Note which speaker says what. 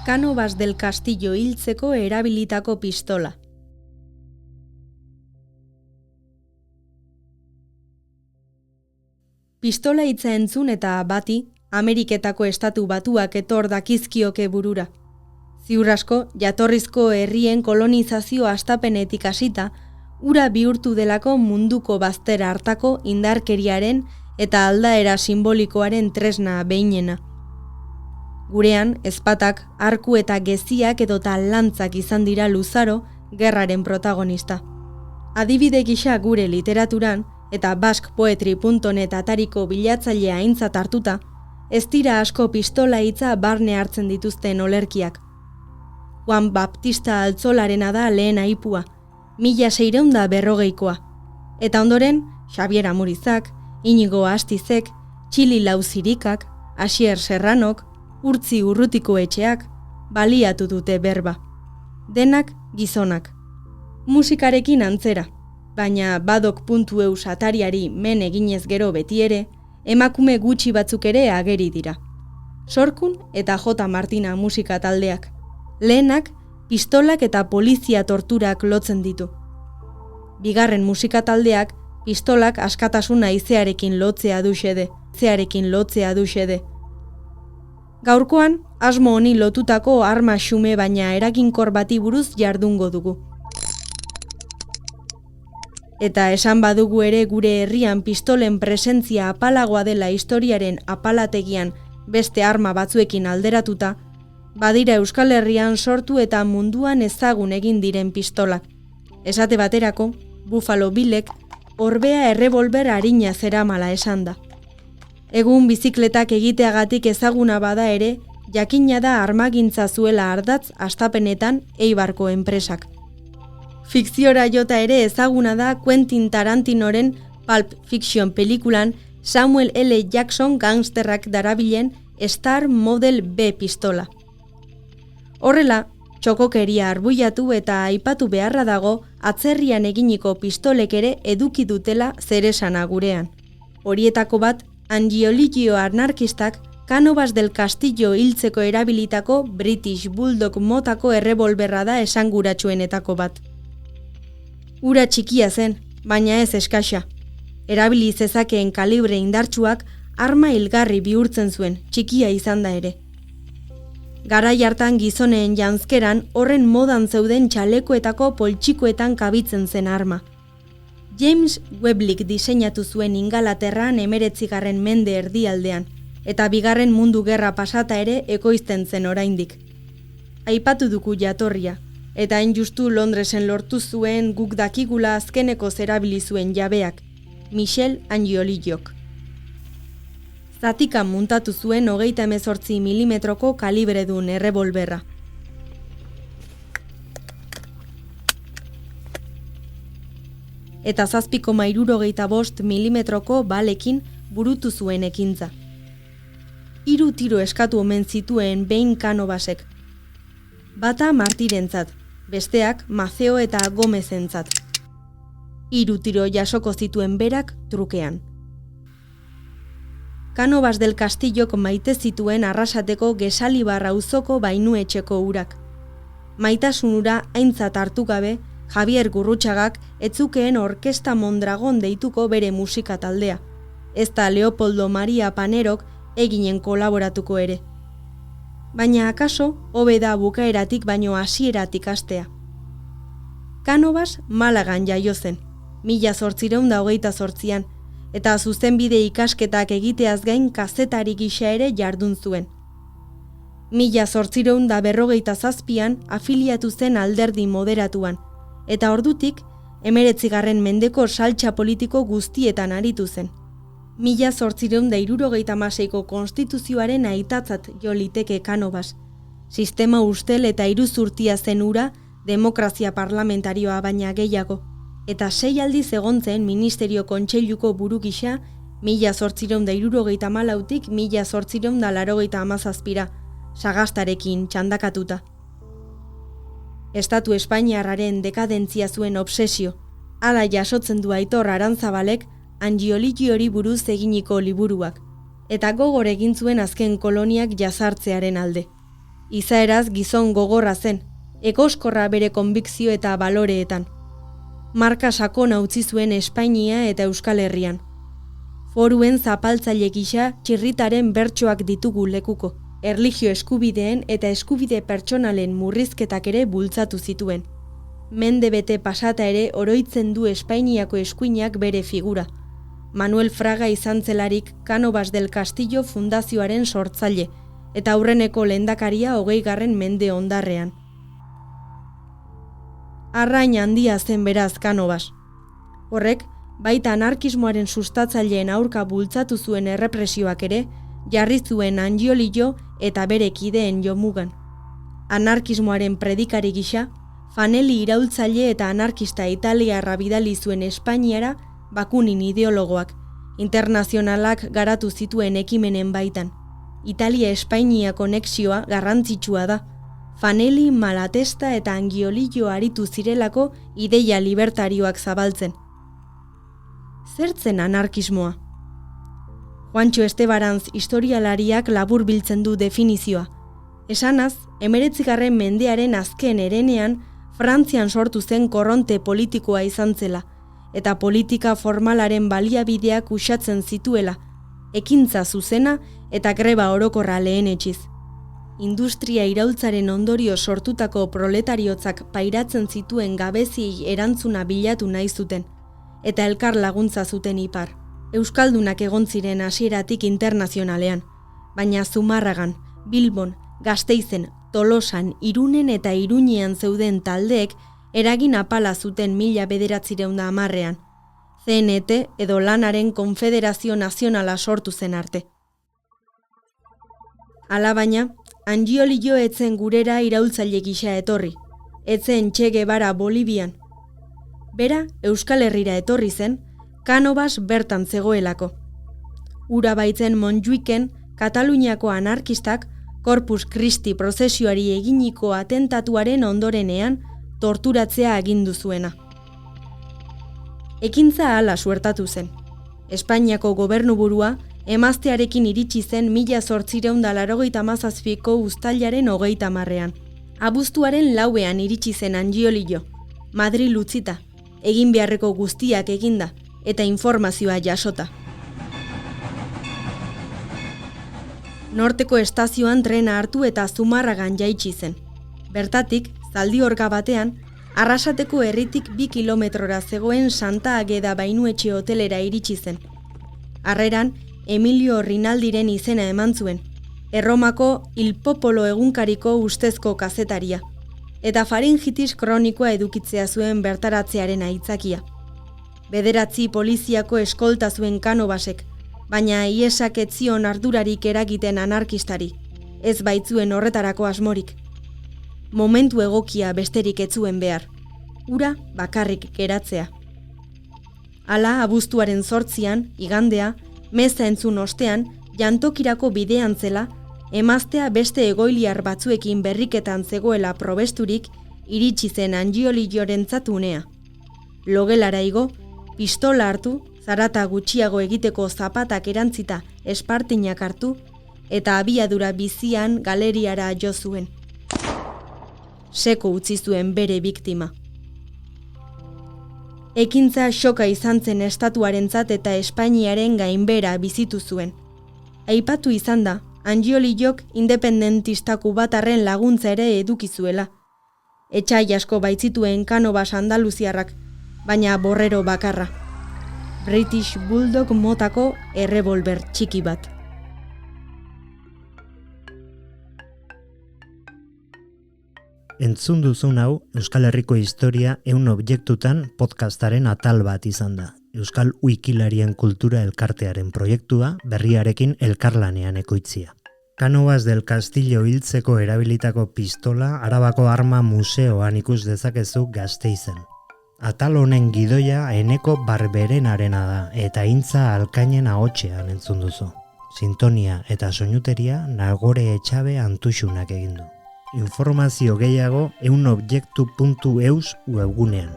Speaker 1: Cánovas del Castillo hiltzeko erabilitako pistola. Pistola hitza entzun eta bati, Ameriketako estatu batuak etor dakizkioke burura. Ziur asko, jatorrizko herrien kolonizazio hastapenetik hasita, ura bihurtu delako munduko bazter hartako indarkeriaren eta aldaera simbolikoaren tresna behinena. Gurean, ezpatak, arku eta geziak edota lantzak izan dira luzaro gerraren protagonista. Adibide gisa gure literaturan, eta basquepoetry.net atariko bilatzailea aintzat hartuta, ez dira asko pistola hitza barne hartzen dituzten olerkiak. Juan Baptista Altzolarena da lehen aipua, 1640koa. Eta ondoren, Xabier Amurizak, Inigo Astizek, Txili Lauzirikak, Asier Serranok, Urtzi Urrutiko etxeak, baliatu dute berba. Denak gizonak. Musikarekin antzera, baina badok.eu atariari men eginez gero beti ere, emakume gutxi batzuk ere ageri dira. Sorkun eta J. Martina musika taldeak. Lehenak, pistolak eta polizia torturak lotzen ditu. Bigarren musika taldeak, pistolak askatasuna haizearekin lotzea du xede. Gaurkoan, asmo honi lotutako arma xume baina eraginkor bati buruz jardungo dugu. Eta esan badugu ere gure herrian pistolen presentzia apalagoa dela historiaren apalategian beste arma batzuekin alderatuta, badira Euskal Herrian sortu eta munduan ezagun egin diren pistolak. Esate baterako, Buffalo Billek orbea errebolber arina zeramala esan da. Egun bizikletak egiteagatik ezaguna bada ere, jakina da armagintza zuela ardatz hastapenetan Eibarko enpresak. Fikziora jota ere ezaguna da Quentin Tarantinoren Pulp Fiction pelikulan Samuel L. Jackson gangsterrak darabilen Star Model B pistola. Horrela, txokokeria arbuiatu eta aipatu beharra dago atzerrian eginiko pistolek ere eduki dutela zeresana gurean. Horietako bat, Angiolillo anarkistak Cánovas del Castillo hiltzeko erabilitako British Bulldog motako errebolberra da esanguratsuenetako bat. Ura txikia zen, baina ez eskasa. Erabili zezakeen kalibre indartsuak arma hilgarri bihurtzen zuen, txikia izan da ere. Garai hartan gizoneen janzkeran horren modan zeuden txalekoetako poltsikoetan kabitzen zen arma. James Webley diseinatu zuen Ingalaterran 19. mende erdialdean, eta Bigarren Mundu Gerra pasata ere ekoizten zen oraindik. Aipatu dugu jatorria, eta hain justu Londresen lortu zuen guk dakigula azkeneko zerabili zuen jabeak, Michel Angiolillok. Zatikan muntatu zuen 38 milimetroko kalibredun errebolberra. Eta 7,65 milimetroko balekin burutu zuen ekintza. 3 tiro eskatu omen zituen behin Cánovasek. Bata Martirentzat, besteak Maceo eta Gomezentzat. 3 tiro jasoko zituen berak trukean. Cánovas del Castillok maite zituen Arrasateko Gesalibar auzoko bainuetxeko urak. Maitasun ura aintzat hartu gabe, Javier Gurrutxagak etzukeen Orkesta Mondragon deituko bere musika taldea, ezta Leopoldo Maria Panerok eginen kolaboratuko ere. Baina akaso, hobe da bukaeratik baino hasieratik hastea. Cánovas Malagan jaio zen, 1828an, eta zuzenbide ikasketak egiteaz gain kazetari gisa ere jardun zuen. 1857an afiliatu zen Alderdi Moderatuan, eta ordutik 19. mendeko saltsa politiko guztietan aritu zen. 1876ko konstituzioaren aitatzat jo liteke Cánovas, sistema ustel eta iruzurtia zen ura demokrazia parlamentarioa baina gehiago, eta 6 aldiz egon zen Ministerio Kontseiluko buru gisa 1874tik 1887, Sagastarekin txandakatuta. Estatu Espainiarraren dekadentzia zuen obsesio, hala jasotzen du Aitor Arantzabalek Angiolilliori buruz eginiko liburuak, eta gogor egin zuen azken koloniak jazartzearen alde. Izaeraz gizon gogorra zen, egoskorra bere konbikzio eta baloreetan. Marka sakona utzi zuen Espainia eta Euskal Herrian. Foruen zapaltzaile gisa txirritaren bertsoak ditugu lekuko, erlijio eskubideen eta eskubide pertsonalen murrizketak ere bultzatu zituen. Mende bete pasata ere oroitzen du Espainiako eskuinak bere figura. Manuel Fraga izan zelarik Cánovas del Castillo fundazioaren sortzaile, eta aurreneko lehendakaria 20. mende ondarrean. Arrain handia zen beraz Cánovas. Horrek, baita anarkismoaren sustatzaileen aurka bultzatu zuen errepresioak ere, jarri zuen Angiolillo eta bere kideen jomugan. Anarkismoaren predikari gisa, Fanelli iraultzaile eta anarkista italiarra bidali zuen Espainiara Bakunin ideologoak, internazionalak garatu zituen ekimenen baitan. Italia-Espainia konexioa garrantzitsua da. Fanelli, Malatesta eta Angiolillo aritu zirelako ideia libertarioak zabaltzen. Zertzen anarkismoa? Juancho Estebarantz historialariak labur biltzen du definizioa. Esanaz, 19. mendearen azken herenean, Frantzian sortu zen korronte politikoa izan zela, eta politika formalaren baliabideak uxatzen zituela, ekintza zuzena eta greba orokorra lehenetsiz. Industria iraultzaren ondorio sortutako proletariotzak pairatzen zituen gabeziei erantzuna bilatu nahi zuten, eta elkar laguntza zuten ipar. Euskaldunak egon ziren hasieratik internazionalean, baina Zumarragan, Bilbon, Gasteizen, Tolosan, Irunen eta Iruñean zeuden taldeek eragin apala zuten 1910ean, CNT edo Lanaren Konfederazio Nazionala sortu zen arte. Alabaina, Angiolillo etzen gurera iraultzaile gisa etorri, etzen Che Guevara Bolivian. Bera, Euskal Herrira etorri zen, Cánovas bertan zegoelako. Ura baitzen Montjuiken, Kataluniako anarkistak Corpus Christi prozesioari eginiko atentatuaren ondorenean torturatzea agindu zuena. Ekintza hala suertatu zen. Espainiako gobernuburua emaztearekin iritsi zen 1887ko uztailaren 30ean. Abuztuaren 4ean iritsi zen Angiolillo, Madril utzita, egin beharreko guztiak eginda, eta informazioa jasota. Norteko estazioan trena hartu eta Zumarragan jaitsi zen. Bertatik, Zaldiorga batean, Arrasateko herritik 2 kilometrora zegoen Santa Ageda Bainuetxe hotelera iritsi zen. Harreran, Emilio Rinaldiren izena eman zuen, Erromako Il Popolo egunkariko ustezko kazetaria, eta faringitis kronikoa edukitzea zuen bertaratzearen aitzakia. 9 poliziako eskolta zuen Cánovasek, baina iesak ez zion ardurarik eragiten anarkistari, ez baitzuen horretarako asmorik. Momentu egokia besterik ez zuen behar, ura bakarrik geratzea. Hala, abuztuaren 8ean, igandea, meza entzun ostean, jantokirako bidean zela, emaztea beste egoiliar batzuekin berriketan zegoela probesturik, iritsi zen Angiolillorentzat unea. Logelara igo, pistola hartu, zarata gutxiago egiteko zapatak erantzita espartinak hartu, eta abiadura bizian galeriara jo zuen. Seko utzi zuen bere biktima. Ekintza xoka izan zen estatuarentzat eta Espainiaren gainbera bizitu zuen. Aipatu izan da, Angiolillok independentista kubatarren laguntza ere eduki zuela. Etxai asko baitzituen Cánovas andaluziarrak, baina borrero bakarra. British Bulldog motako errebolber txiki bat.
Speaker 2: Entzun duzun hau Euskal Herriko historia 100 objektutan podcastaren atal bat izan da. Euskal Wikilarien kultura elkartearen proiektua berriarekin elkarlanean ekoitzia. Cánovas del Castillo hiltzeko erabilitako pistola Arabako Arma Museoan ikus dezakezu Gasteizen. Atal honen gidoia Eneko Barberenarena da eta Intza Alkainen ahotsean entzun duzu. Sintonia eta soinuteria Nagore Etxabe Antuxunak egin du. Informazio gehiago 100objektu.eus webgunean.